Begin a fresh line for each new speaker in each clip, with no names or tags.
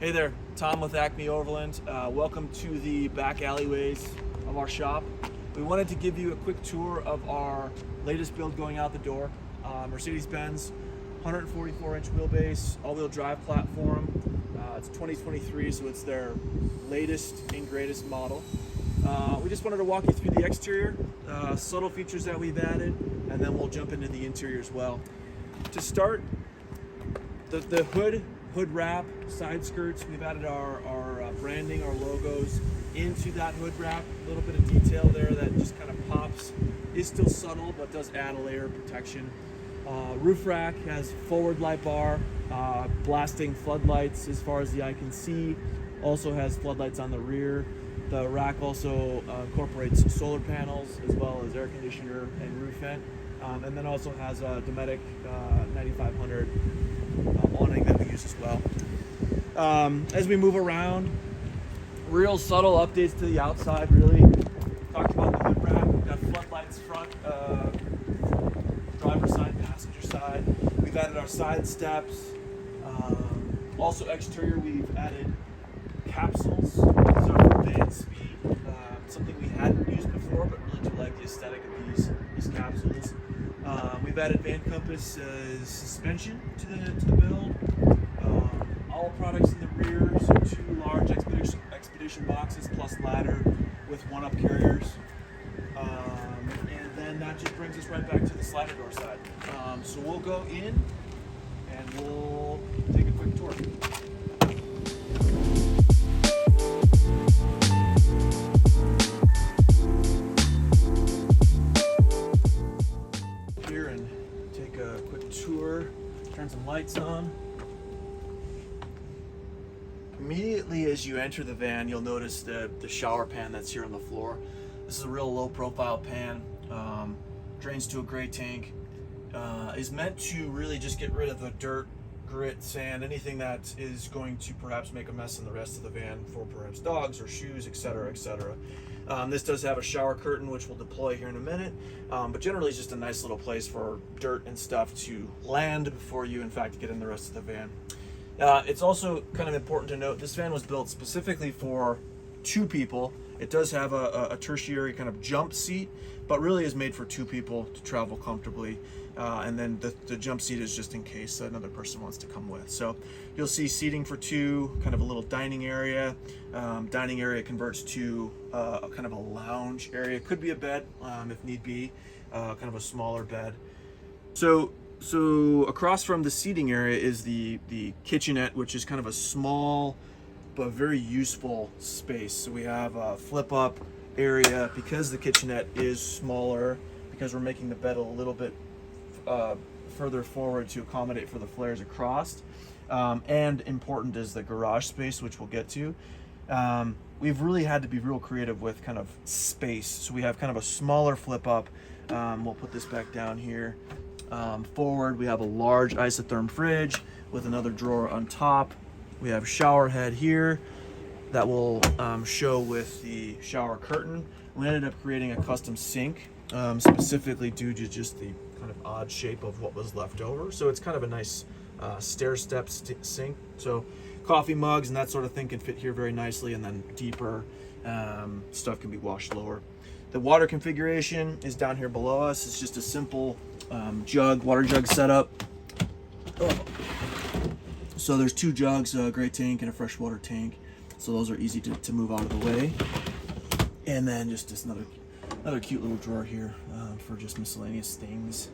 Hey there, Tom with ACME Overland. Welcome to the back alleyways of our shop. We wanted to give you a quick tour of our latest build going out the door. Mercedes Benz 144-inch wheelbase, all-wheel drive platform. It's 2023, so it's their latest and greatest model. We just wanted to walk you through the exterior, subtle features that we've added, and then we'll jump into the interior as well. To start, the hood wrap, side skirts, we've added our branding, our logos into that hood wrap. A little bit of detail there that just kind of pops. Is still subtle, but does add a layer of protection. Roof rack has forward light bar, blasting floodlights as far as the eye can see. Also has floodlights on the rear. The rack also incorporates solar panels as well as air conditioner and roof vent. And then also has a Dometic 9500 awning that we use as well. As we move around, real subtle updates to the outside, really. Talked about the hood wrap. We've got floodlights front, driver's side, passenger side. We've added our side steps. Also exterior, we've added capsules. These are for advanced speed. Something we hadn't used before, but really do like the aesthetic of these capsules. We've added Van Compass suspension to the build. All products in the rear, so 2 large expedition boxes plus ladder with 1-up carriers. And then that just brings us right back to the slider door side. So we'll go in and we'll take a quick tour. Here and take a quick tour, turn some lights on. Immediately as you enter the van, you'll notice the shower pan that's here on the floor. This is a real low profile pan, drains to a gray tank, is meant to really just get rid of the dirt, grit, sand, anything that is going to perhaps make a mess in the rest of the van for perhaps dogs or shoes, etc., etc. This does have a shower curtain, which we'll deploy here in a minute, but generally it's just a nice little place for dirt and stuff to land before you, in fact, get in the rest of the van. It's also kind of important to note this van was built specifically for 2 people. It does have a tertiary kind of jump seat, but really is made for 2 people to travel comfortably. And then the jump seat is just in case another person wants to come with. So you'll see seating for 2, kind of a little dining area. Dining area converts to a kind of a lounge area. Could be a bed if need be, kind of a smaller bed. So across from the seating area is the kitchenette, which is kind of a small but very useful space. So we have a flip up area because the kitchenette is smaller, because we're making the bed a little bit further forward to accommodate for the flares across. And important is the garage space, which we'll get to. We've really had to be real creative with kind of space. So we have kind of a smaller flip up. We'll put this back down here. Forward, we have a large isotherm fridge with another drawer on top. We have shower head here that will show with the shower curtain. We ended up creating a custom sink specifically due to just the kind of odd shape of what was left over. So it's kind of a nice stair step sink. So coffee mugs and that sort of thing can fit here very nicely, and then deeper stuff can be washed lower. The water configuration is down here below us. It's just a simple water jug setup. So there's 2 jugs, a gray tank and a freshwater tank. So those are easy to move out of the way. And then just another cute little drawer here for just miscellaneous things.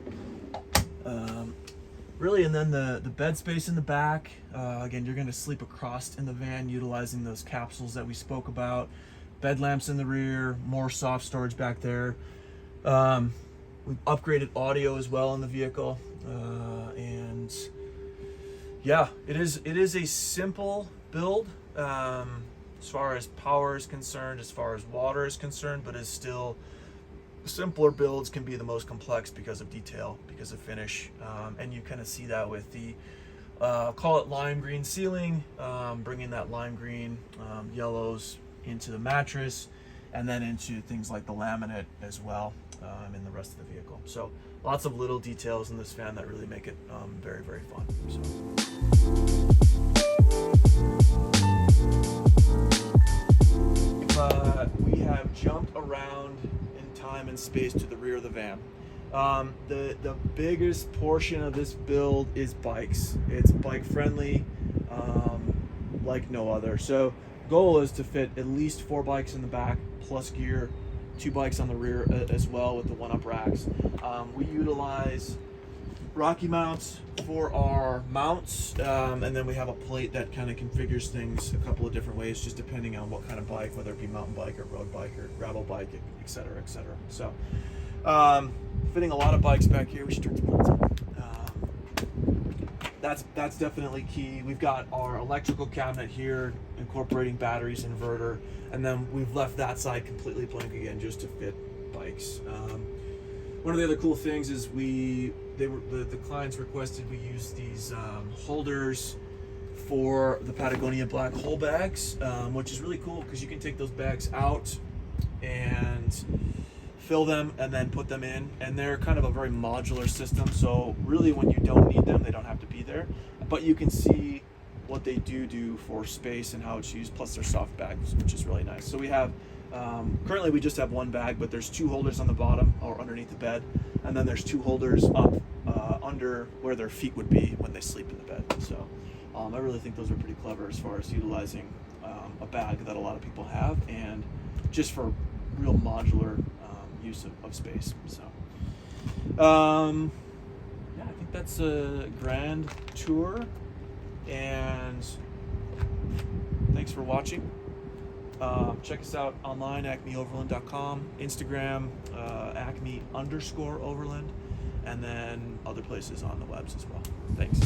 Really, and then the bed space in the back. Again, you're going to sleep across in the van utilizing those capsules that we spoke about. Bed lamps in the rear, more soft storage back there. We've upgraded audio as well in the vehicle, and yeah, it is a simple build as far as power is concerned, as far as water is concerned, but is still simpler builds can be the most complex because of detail, because of finish, and you kind of see that with the call it lime green ceiling, bringing that lime green yellows into the mattress, and then into things like the laminate as well in the rest of the vehicle. So lots of little details in this van that really make it very, very fun. So. and space to the rear of the van. The biggest portion of this build is bikes. It's bike friendly, like no other. So goal is to fit at least 4 bikes in the back plus gear, 2 bikes on the rear as well with the one-up racks. We utilize Rocky mounts for our mounts, and then we have a plate that kind of configures things a couple of different ways, just depending on what kind of bike, whether it be mountain bike or road bike or gravel bike, etc., etc. So, fitting a lot of bikes back here. We should turn some lights on. That's definitely key. We've got our electrical cabinet here, incorporating batteries, inverter, and then we've left that side completely blank again, just to fit bikes. One of the other cool things is the clients requested we use these holders for the Patagonia black hole bags, which is really cool because you can take those bags out and fill them and then put them in, and they're kind of a very modular system, so really when you don't need them, they don't have to be there, but you can see what they do for space and how it's used, plus they're soft bags, which is really nice. So we have currently we just have 1 bag, but there's 2 holders on the bottom or underneath the bed, and then there's 2 holders up under where their feet would be when they sleep in the bed. So I really think those are pretty clever as far as utilizing a bag that a lot of people have, and just for real modular use of space. So yeah, I think that's a grand tour, and thanks for watching. Check us out online, acmeoverland.com, Instagram, acme_overland, and then other places on the webs as well. Thanks.